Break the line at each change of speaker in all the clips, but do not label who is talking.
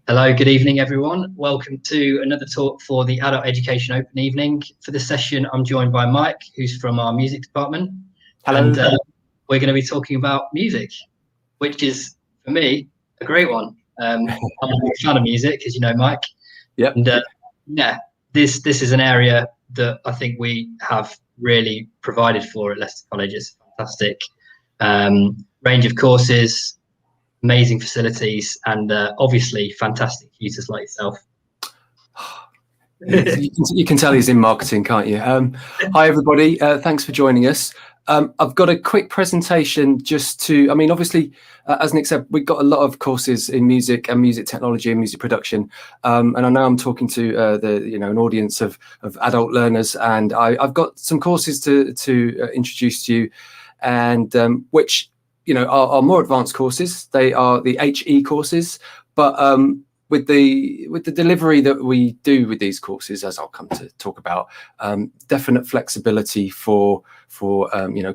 Hello, good evening, everyone. Welcome to another talk for the Adult Education Open Evening. For this session, I'm joined by Mike, who's from our music department.
Hello.
And we're going to be talking about music, which is, for me, a great one. I'm a big fan of music, as you know, Mike.
Yep.
And yeah, this is an area that I think we have really provided for at Leicester College. It's fantastic range of courses, amazing facilities, and obviously fantastic tutors like yourself.
You can tell he's in marketing, can't you? Hi, everybody. Thanks for joining us. I've got a quick presentation obviously, as Nick said, we've got a lot of courses in music and music technology and music production. And I know I'm talking to an audience of adult learners, and I've got some courses to introduce to you, and which are more advanced courses. They are the HE courses, but with the delivery that we do with these courses, as I'll come to talk about, definite flexibility for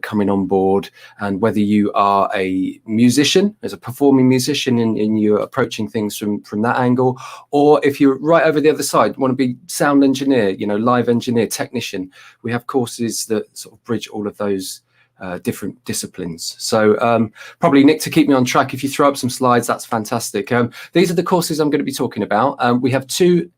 coming on board, and whether you are a musician, as a performing musician, and you're approaching things from that angle, or if you're right over the other side, want to be sound engineer, live engineer, technician, we have courses that sort of bridge all of those different disciplines. So probably, Nick, to keep me on track, if you throw up some slides, that's fantastic. These are the courses I'm going to be talking about. We have two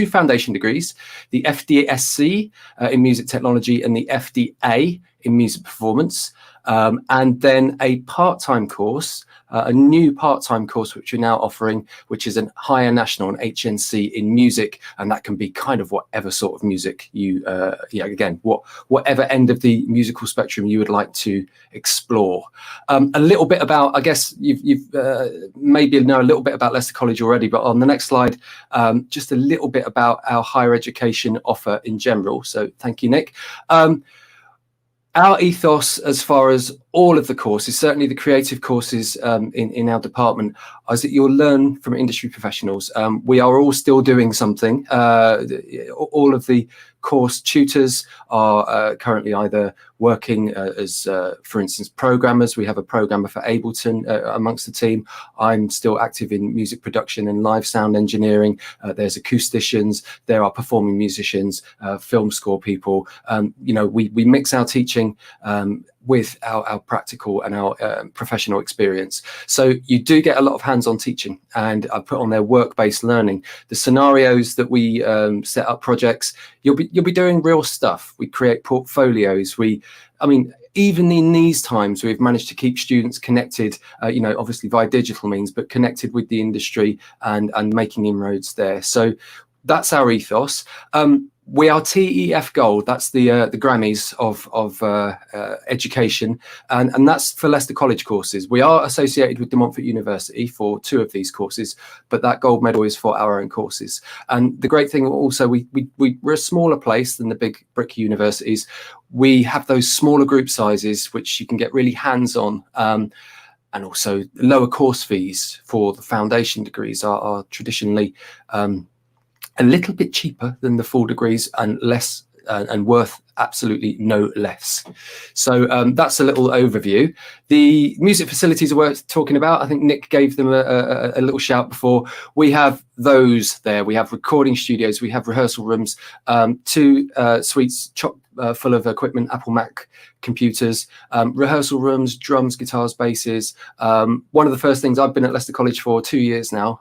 foundation degrees, the FDSC in music technology and the FDA in music performance, and then a part-time course, a new part-time course which we're now offering, which is a higher national, an HNC in music, and that can be kind of whatever sort of music you, whatever end of the musical spectrum you would like to explore. A little bit about, I guess you've maybe know a little bit about Leicester College already, but on the next slide, just a little bit about our higher education offer in general. So thank you, Nick. Our ethos, as far as all of the courses, certainly the creative courses in our department, is that you'll learn from industry professionals. We are all still doing something. All of the course tutors are currently either working as, for instance, programmers. We have a programmer for Ableton amongst the team. I'm still active in music production and live sound engineering. There's acousticians, there are performing musicians, film score people. We mix our teaching with our practical and our professional experience. So you do get a lot of hands-on teaching, and I put on their work-based learning. The scenarios that we set up projects, you'll be doing real stuff. We create portfolios. Even in these times, we've managed to keep students connected, obviously via digital means, but connected with the industry and making inroads there. So that's our ethos. We are TEF Gold. That's the Grammys of education, and that's for Leicester College courses. We are associated with De Montfort University for two of these courses, but that gold medal is for our own courses. And the great thing also, we're a smaller place than the big brick universities. We have those smaller group sizes, which you can get really hands-on. And also lower course fees for the foundation degrees are traditionally a little bit cheaper than the full degrees, and less and worth absolutely no less. So that's a little overview. The music facilities are worth talking about. I think Nick gave them a little shout before. We have those there. We have recording studios. We have rehearsal rooms, two suites chock full of equipment, Apple Mac computers, rehearsal rooms, drums, guitars, basses. One of the first things, I've been at Leicester College for 2 years now,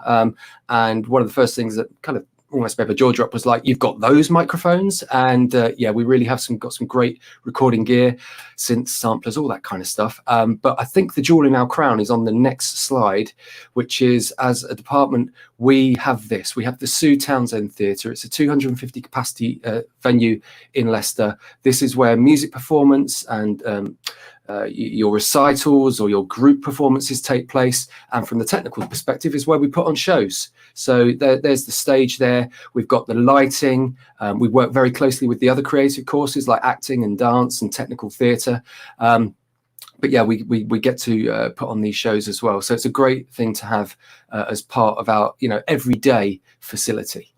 and one of the first things that kind of almost made my jaw drop was like, you've got those microphones, and we really have got some great recording gear, synth samplers, all that kind of stuff. But I think the jewel in our crown is on the next slide, which is, as a department, we have this. We have the Sue Townsend Theatre. It's a 250 capacity venue in Leicester. This is where music performance and your recitals or your group performances take place, and from the technical perspective is where we put on shows. So there's the stage there. We've got the lighting. We work very closely with the other creative courses like acting and dance and technical theatre. But yeah, we get to put on these shows as well. So it's a great thing to have as part of our everyday facility.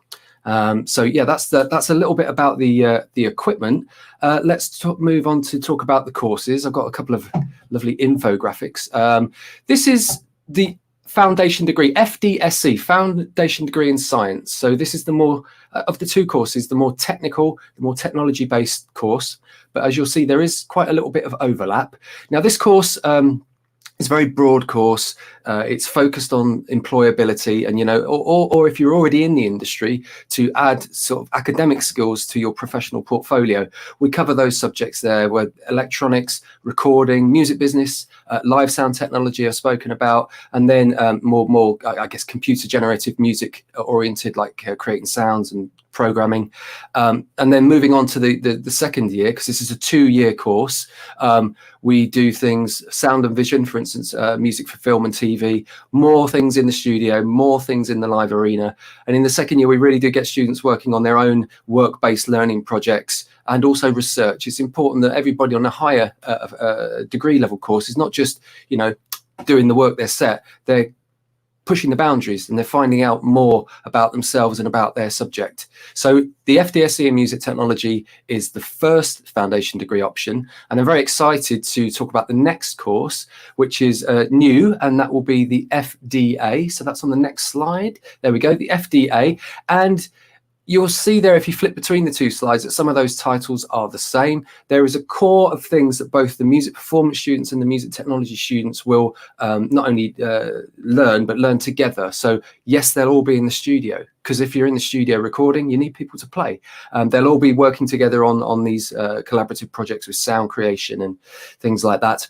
So yeah, that's a little bit about the equipment. Let's move on to talk about the courses. I've got a couple of lovely infographics. This is the foundation degree, FDSC, foundation degree in science. So this is the more of the two courses, the more technical, the more technology based course. But as you'll see, there is quite a little bit of overlap. Now this course it's a very broad course. It's focused on employability, and or if you're already in the industry, to add sort of academic skills to your professional portfolio. We cover those subjects there, where electronics, recording, music business, live sound technology I've spoken about, and then more I guess computer generative music oriented, like creating sounds and programming, and then moving on to the second year, because this is a 2-year course. We do things sound and vision, for instance, music for film and TV, more things in the studio, more things in the live arena. And in the second year, we really do get students working on their own work-based learning projects and also research. It's important that everybody on a higher degree level course is not just, doing the work they're set, they're pushing the boundaries and they're finding out more about themselves and about their subject. So the FDSE in music technology is the first foundation degree option, and I'm very excited to talk about the next course, which is new, and that will be the FDA. So that's on the next slide. There we go, the FDA. And you'll see there, if you flip between the two slides, that some of those titles are the same. There is a core of things that both the music performance students and the music technology students will not only learn, but learn together. So yes, they'll all be in the studio, because if you're in the studio recording, you need people to play. They'll all be working together on these collaborative projects with sound creation and things like that.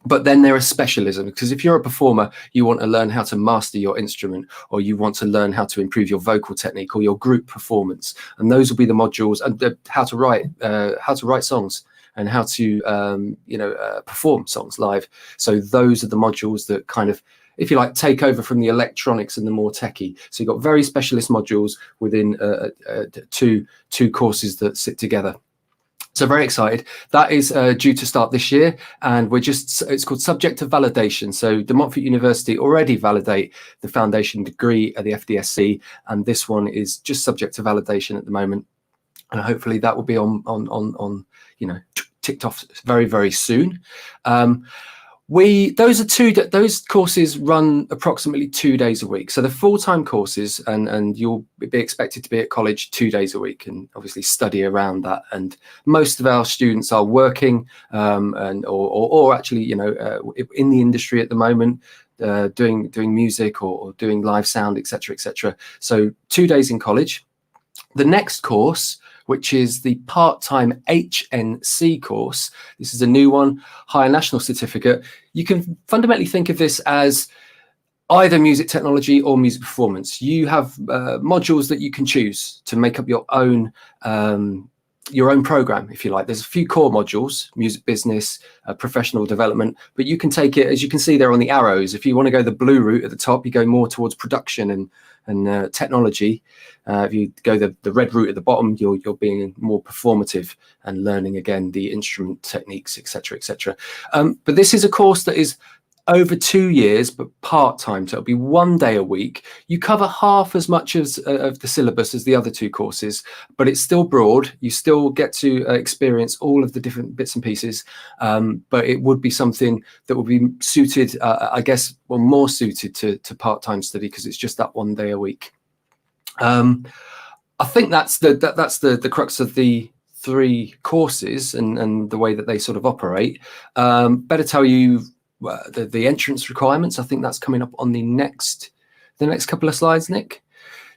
But then there are specialisms, because if you're a performer, you want to learn how to master your instrument, or you want to learn how to improve your vocal technique or your group performance. And those will be the modules, and how to write songs and how to perform songs live. So those are the modules that kind of, if you like, take over from the electronics and the more techie. So you've got very specialist modules within two courses that sit together. So very excited. That is due to start this year, and it's called Subject to Validation. So De Montfort University already validate the foundation degree at the FDSC, and this one is just subject to validation at the moment. And hopefully that will be on ticked off very, very soon. Those courses run approximately 2 days a week. So the full-time courses, and you'll be expected to be at college 2 days a week and obviously study around that. And most of our students are working or actually, in the industry at the moment, doing music or doing live sound, etc., etc. So 2 days in college. The next course, which is the part-time HNC course. This is a new one, Higher National Certificate. You can fundamentally think of this as either music technology or music performance. You have modules that you can choose to make up your own program, if you like. There's a few core modules: music business, professional development, but you can take it, as you can see there on the arrows. If you want to go the blue route at the top, you go more towards production and technology. If you go the red route at the bottom, you're being more performative and learning again the instrument techniques, etc., etc. But this is a course that is over 2 years, but part-time, so it'll be 1 day a week. You cover half as much of the syllabus as the other two courses, but it's still broad. You still get to experience all of the different bits and pieces, but it would be something that would be suited, I guess, well, more suited to part-time study, because it's just that 1 day a week. I think that's the crux of the 3 courses and the way that they sort of operate. Better tell you the entrance requirements. I think that's coming up on the next couple of slides, Nick.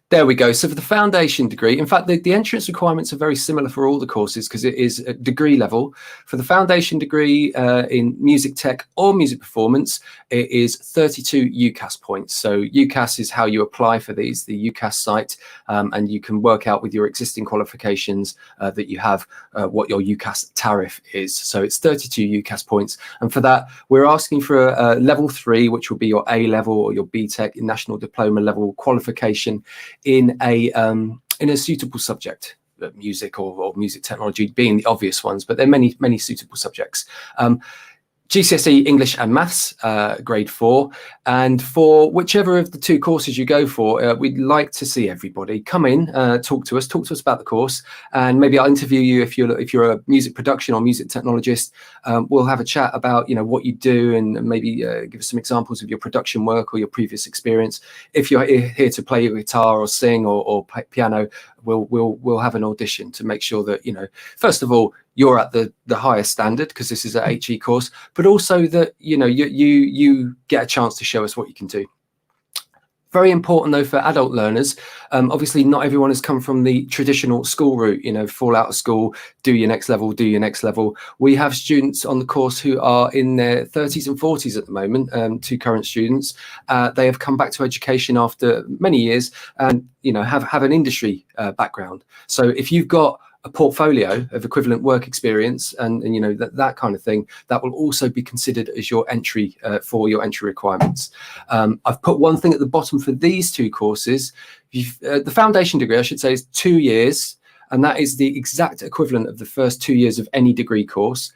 There we go. So for the foundation degree, in fact, the entrance requirements are very similar for all the courses, because it is at degree level. For the foundation degree in music tech or music performance, it is 32 UCAS points. So UCAS is how you apply for these, the UCAS site, and you can work out with your existing qualifications that you have what your UCAS tariff is. So it's 32 UCAS points. And for that, we're asking for a level 3, which will be your A level or your BTEC national diploma level qualification in a suitable subject, music or music technology being the obvious ones, but there are many suitable subjects. GCSE English and Maths, grade 4. And for whichever of the 2 courses you go for, we'd like to see everybody come in, talk to us about the course, and maybe I'll interview you if you're a music production or music technologist. We'll have a chat about what you do, and maybe give us some examples of your production work or your previous experience. If you're here to play your guitar or sing or play piano, we'll have an audition to make sure that first of all, you're at the highest standard, because this is a HE course, but also that you get a chance to show us what you can do. Very important though for adult learners. Obviously, not everyone has come from the traditional school route. Fall out of school, do your next level. We have students on the course who are in their 30s and 40s at the moment. 2 current students. They have come back to education after many years and have an industry background. So if you've got a portfolio of equivalent work experience and that kind of thing, that will also be considered as your entry for your entry requirements. I've put one thing at the bottom for these 2 courses. The foundation degree, I should say, is 2 years, and that is the exact equivalent of the first 2 years of any degree course.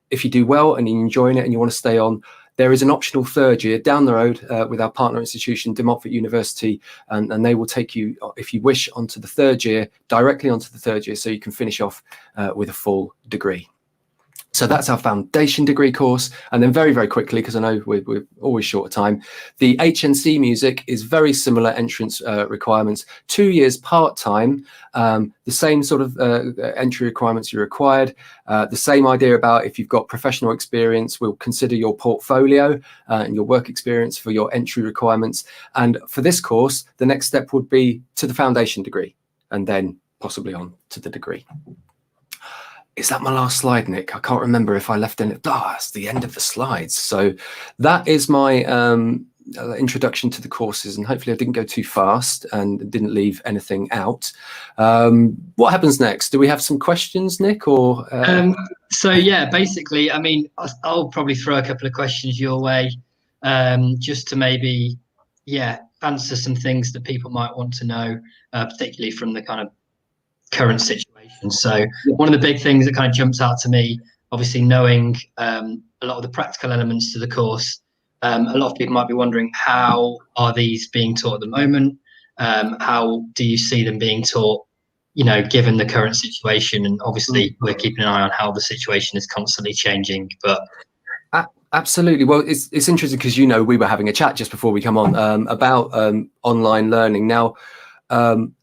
If you do well and you're enjoying it and you want to stay on, there is an optional 3rd year down the road with our partner institution, De Montfort University, and they will take you, if you wish, onto the 3rd year, directly onto the 3rd year, so you can finish off with a full degree. So that's our foundation degree course. And then very, very quickly, because I know we're always short of time, the HNC music is very similar entrance requirements, 2 years part-time, the same sort of entry requirements you're required, the same idea about if you've got professional experience, we'll consider your portfolio and your work experience for your entry requirements. And for this course, the next step would be to the foundation degree and then possibly on to the degree. Is that my last slide, Nick? I can't remember if I left in it. That's the end of the slides. So that is my introduction to the courses, and hopefully I didn't go too fast and didn't leave anything out. What happens next? Do we have some questions, Nick? Or
so yeah, basically, I mean, I'll probably throw a couple of questions your way, just to maybe answer some things that people might want to know, particularly from the kind of current situation. So one of the big things that kind of jumps out to me, obviously knowing a lot of the practical elements to the course, a lot of people might be wondering, how are these being taught at the moment? How do you see them being taught, given the current situation? And obviously we're keeping an eye on how the situation is constantly changing, but
absolutely. Well, it's interesting because we were having a chat just before we come on about online learning. Now,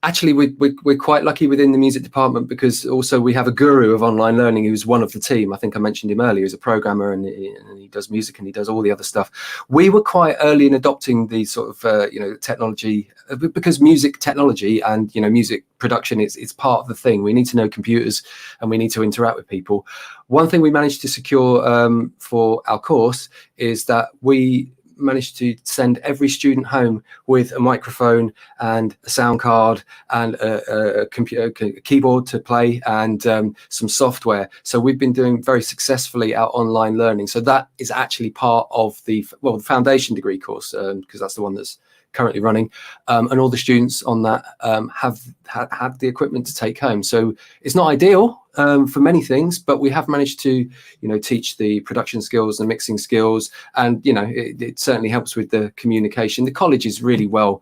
actually, we're quite lucky within the music department, because also we have a guru of online learning who's one of the team. I think I mentioned him earlier. He's a programmer and he does music and he does all the other stuff. We were quite early in adopting the sort of technology, because music technology and music production it's part of the thing. We need to know computers and we need to interact with people. One thing we managed to secure for our course is that we managed to send every student home with a microphone and a sound card and a keyboard to play and some software. So we've been doing very successfully our online learning. So that is actually part of the foundation degree course, because that's the one that's currently running, and all the students on that have had the equipment to take home. So it's not ideal for many things, but we have managed to teach the production skills, the mixing skills, and it certainly helps with the communication. The college is really well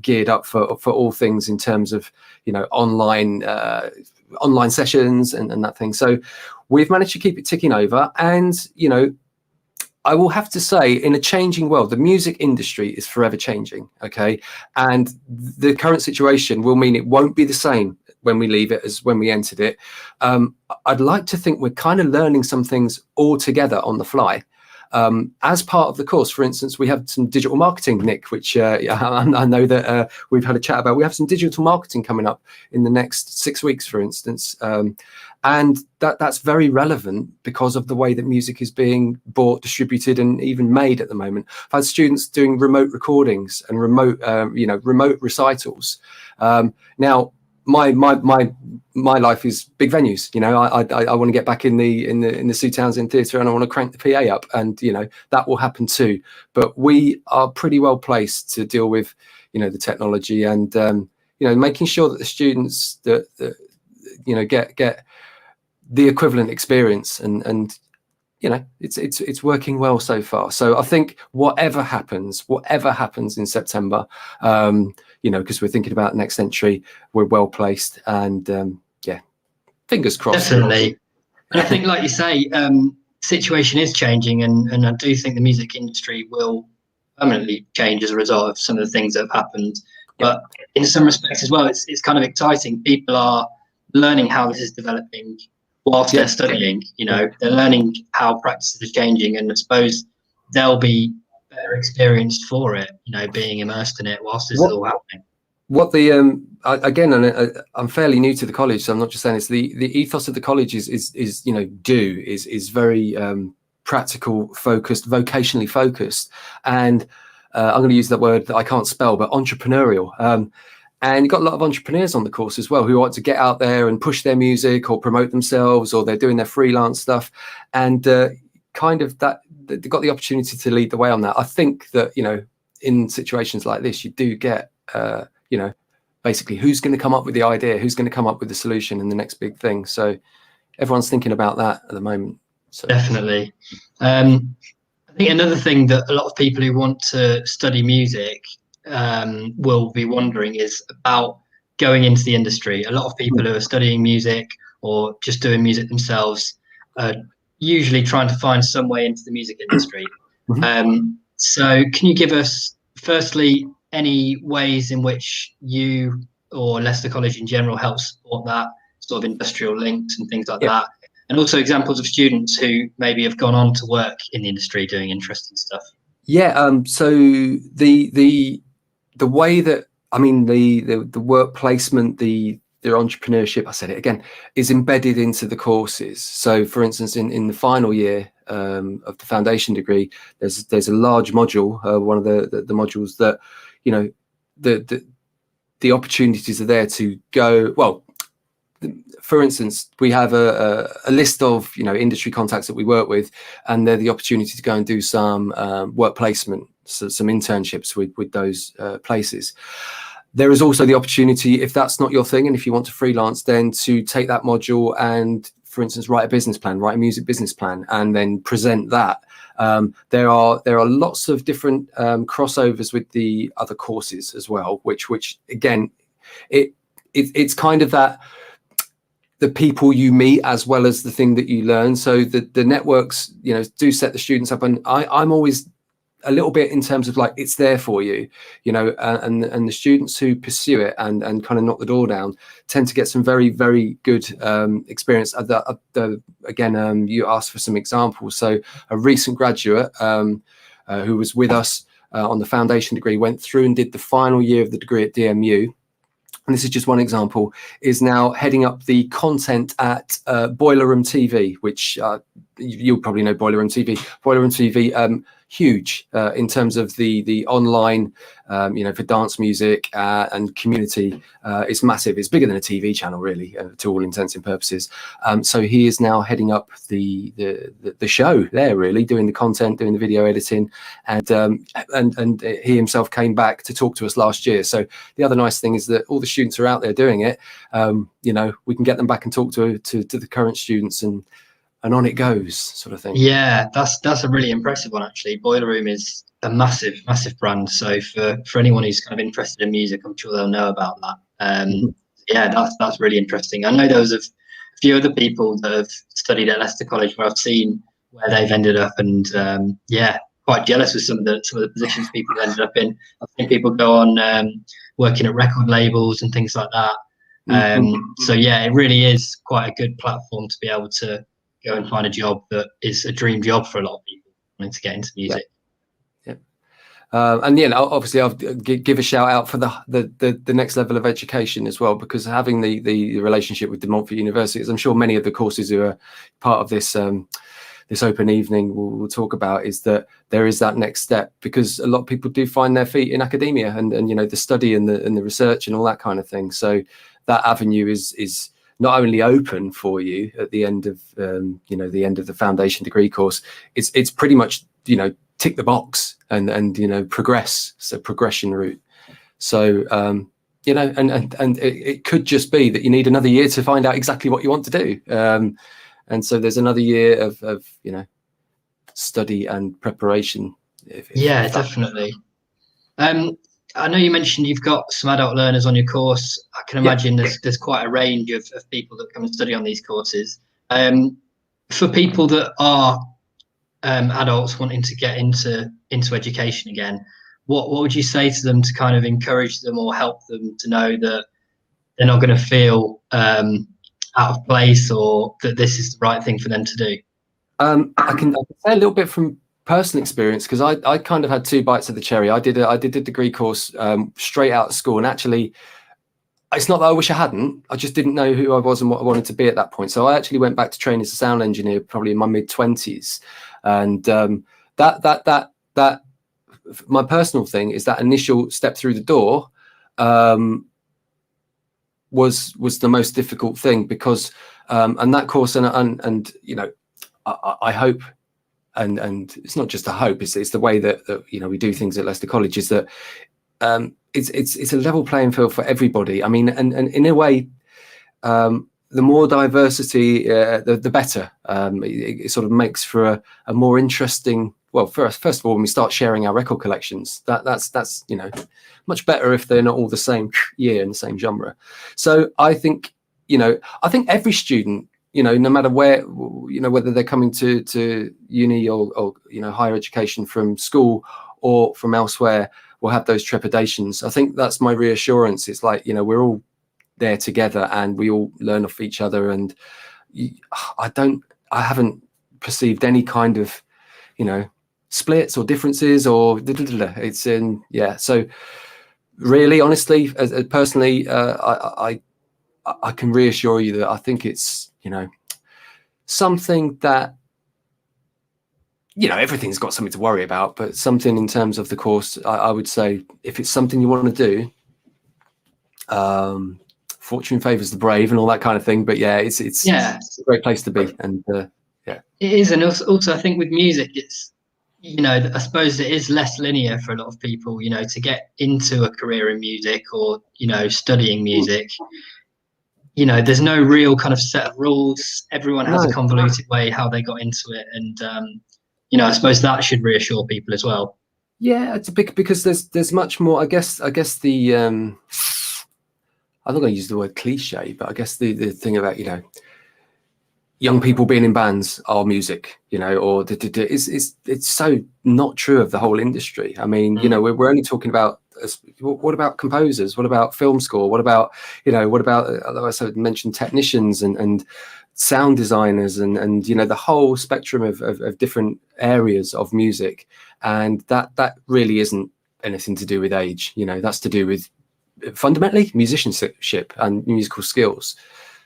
geared up for all things in terms of online sessions and that thing. So we've managed to keep it ticking over. And I will have to say, in a changing world, the music industry is forever changing, okay? And the current situation will mean it won't be the same when we leave it as when we entered it. I'd like to think we're kind of learning some things all together on the fly. As part of the course, for instance, we have some digital marketing, Nick, which I know that we've had a chat about. We have some digital marketing coming up in the next 6 weeks, for instance. And that's very relevant because of the way that music is being bought, distributed, and even made at the moment. I've had students doing remote recordings and remote recitals. Now, my life is big venues. I want to get back in the Sue Townsend Theatre, and I want to crank the PA up, and that will happen too. But we are pretty well placed to deal with the technology and making sure that the students get the equivalent experience and it's working well so far. So I think whatever happens in September, because we're thinking about next entry, we're well placed, and fingers crossed.
Definitely. And I think, like you say, situation is changing, and I do think the music industry will permanently change as a result of some of the things that have happened. But in some respects as well, it's kind of exciting. People are learning how this is developing whilst they're studying. They're learning how practices are changing, and I suppose they'll be better experienced for it, being immersed in it whilst this is all happening.
What the again, and I'm fairly new to the college, so I'm not just saying this. The ethos of the college is very practical focused, vocationally focused, and I'm going to use that word that I can't spell, but entrepreneurial. And you've got a lot of entrepreneurs on the course as well who want to get out there and push their music or promote themselves, or they're doing their freelance stuff, and kind of that they've got the opportunity to lead the way on that. I think that in situations like this, you do get basically who's going to come up with the idea, who's going to come up with the solution and the next big thing. So everyone's thinking about that at the moment. So
definitely. I think another thing that a lot of people who want to study music will be wondering is about going into the industry. A lot of people who are studying music or just doing music themselves are usually trying to find some way into the music industry. So can you give us, firstly, any ways in which you or Leicester College in general helps support that sort of industrial links and things like that? And also examples of students who maybe have gone on to work in the industry doing interesting stuff.
So the way that, the work placement, the entrepreneurship, I said it again, is embedded into the courses. So for instance, in the final year of the foundation degree, there's a large module, one of the modules that, the opportunities are there to go. Well, for instance, we have a list of industry contacts that we work with, and they're the opportunity to go and do some work placement, so some internships with those places. There is also the opportunity, if that's not your thing and if you want to freelance, then to take that module and, for instance, write a music business plan, and then present that. There are lots of different crossovers with the other courses as well, which again, it's kind of that the people you meet as well as the thing that you learn. So the networks, do set the students up, and I'm always a little bit in terms of like, it's there for you, and the students who pursue it and kind of knock the door down tend to get some very, very good experience. Again, you asked for some examples. So a recent graduate who was with us on the foundation degree went through and did the final year of the degree at DMU. And this is just one example, is now heading up the content at Boiler Room TV, which you'll probably know Boiler Room TV. Boiler Room TV, huge in terms of the online, for dance music and community. It's massive. It's bigger than a TV channel, really, to all intents and purposes. So he is now heading up the show there, really, doing the content, doing the video editing, and he himself came back to talk to us last year. So the other nice thing is that all the students are out there doing it. We can get them back and talk to the current students, and on it goes, sort of thing. Yeah,
that's a really impressive one, actually. Boiler Room is a massive brand. So for anyone who's kind of interested in music, I'm sure they'll know about that. That's really interesting. I know there was a few other people that have studied at Leicester College where I've seen where they've ended up, and quite jealous with some of the positions people have ended up in. I've seen people go on working at record labels and things like that. It really is quite a good platform to be able to go and find a job that is a dream job for a lot of people wanting to get into music.
Obviously I'll give a shout out for the next level of education as well, because having the relationship with De Montfort University, as I'm sure many of the courses who are part of this this open evening will talk about, is that there is that next step, because a lot of people do find their feet in academia and the study and the research and all that kind of thing. So that avenue is not only open for you at the end of the end of the foundation degree course, it's pretty much tick the box and progress. So progression route. So and it could just be that you need another year to find out exactly what you want to do. And so there's another year of study and preparation.
Yeah, definitely. I know you mentioned you've got some adult learners on your course. I can imagine there's quite a range of people that come and study on these courses. For people that are adults wanting to get into education again, what would you say to them to kind of encourage them or help them to know that they're not going to feel out of place, or that this is the right thing for them to do?
I can say a little bit from personal experience, because I kind of had two bites of the cherry. I did a degree course straight out of school, and actually, it's not that I wish I hadn't. I just didn't know who I was and what I wanted to be at that point. So I actually went back to train as a sound engineer, probably in my mid-20s, and that my personal thing is that initial step through the door was the most difficult thing, because and that course and you know, I hope, and it's not just a hope, it's the way that you know, we do things at Leicester College, is that it's a level playing field for everybody. I mean, and in a way, the more diversity, the better. It sort of makes for a more interesting. Well, first of all, when we start sharing our record collections, that's you know, much better if they're not all the same year in the same genre. So I think, you know, I think every student, you know, no matter where, you know, whether they're coming to uni or you know, higher education from school or from elsewhere, will have those trepidations. I think that's my reassurance. It's like, you know, we're all there together and we all learn off each other. And I haven't perceived any kind of, you know, splits or differences or it's in, yeah. So really, honestly, as personally, I can reassure you that I think it's, you know, something that, you know, everything's got something to worry about, but something in terms of the course, I would say, if it's something you want to do, fortune favors the brave and all that kind of thing. But yeah, it's a great place to be. And yeah,
it is. And also I think with music, it's, you know, I suppose it is less linear for a lot of people, you know, to get into a career in music or, you know, studying music. You know, there's no real kind of set of rules. Everyone has a convoluted way how they got into it. And, you know, I suppose that should reassure people as well.
Yeah, it's a big, because there's much more, I guess the, I'm not going to use the word cliche, but I guess the thing about, you know, young people being in bands are music, you know, or it's so not true of the whole industry. I mean, you know, we're only talking about, what about composers? What about film score? What about, you know, what about, as I mentioned, technicians and sound designers and you know, the whole spectrum of different areas of music. And that really isn't anything to do with age. You know, that's to do with fundamentally musicianship and musical skills.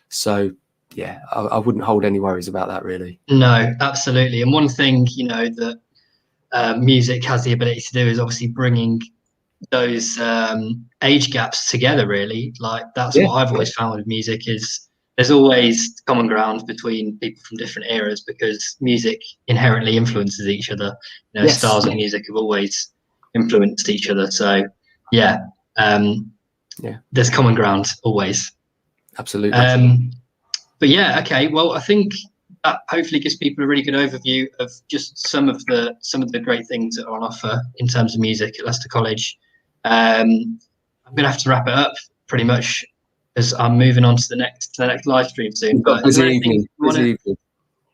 So yeah, I wouldn't hold any worries about that, really.
No, absolutely. And one thing, you know, that music has the ability to do is obviously bringing those age gaps together, really. Like that's what I've always found with music, is there's always common ground between people from different eras, because music inherently influences each other. You know, styles of music have always influenced each other. So yeah, there's common ground always.
Absolutely.
But yeah, okay. Well, I think that hopefully gives people a really good overview of just some of the great things that are on offer in terms of music at Leicester College. I'm gonna have to wrap it up pretty much, as I'm moving on to the next live stream soon. But is there anything you wanna...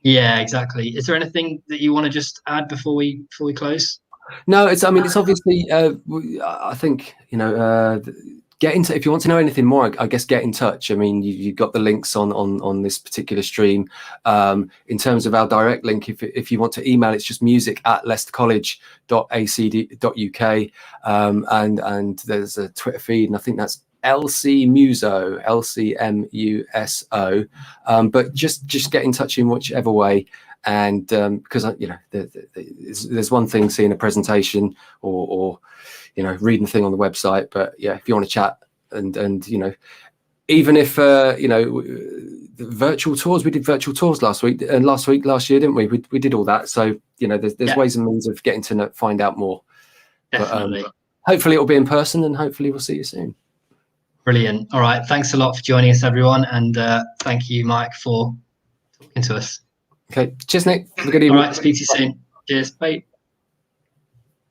Yeah, exactly. Is there anything that you want to just add before we close?
No, it's obviously, I think, you know, get into, if you want to know anything more, I guess get in touch. I mean, you've got the links on this particular stream. In terms of our direct link, if you want to email, it's just music@leicestercollege.ac.uk, and there's a Twitter feed, and I think that's LC Muso, LCMUSO. But just get in touch in whichever way. And because you know, there's one thing seeing a presentation or you know, reading the thing on the website, but yeah, if you want to chat and you know, even if you know, the virtual tours, we did virtual tours last year, didn't we? We did all that. So you know, there's ways and means of getting to find out more.
Definitely.
But, hopefully it'll be in person, and hopefully we'll see you soon.
Brilliant. All right, thanks a lot for joining us, everyone, and thank you, Mike, for talking to us.
Okay, cheers, Nick. Have a good evening.
All right, speak to you soon. Cheers, bye.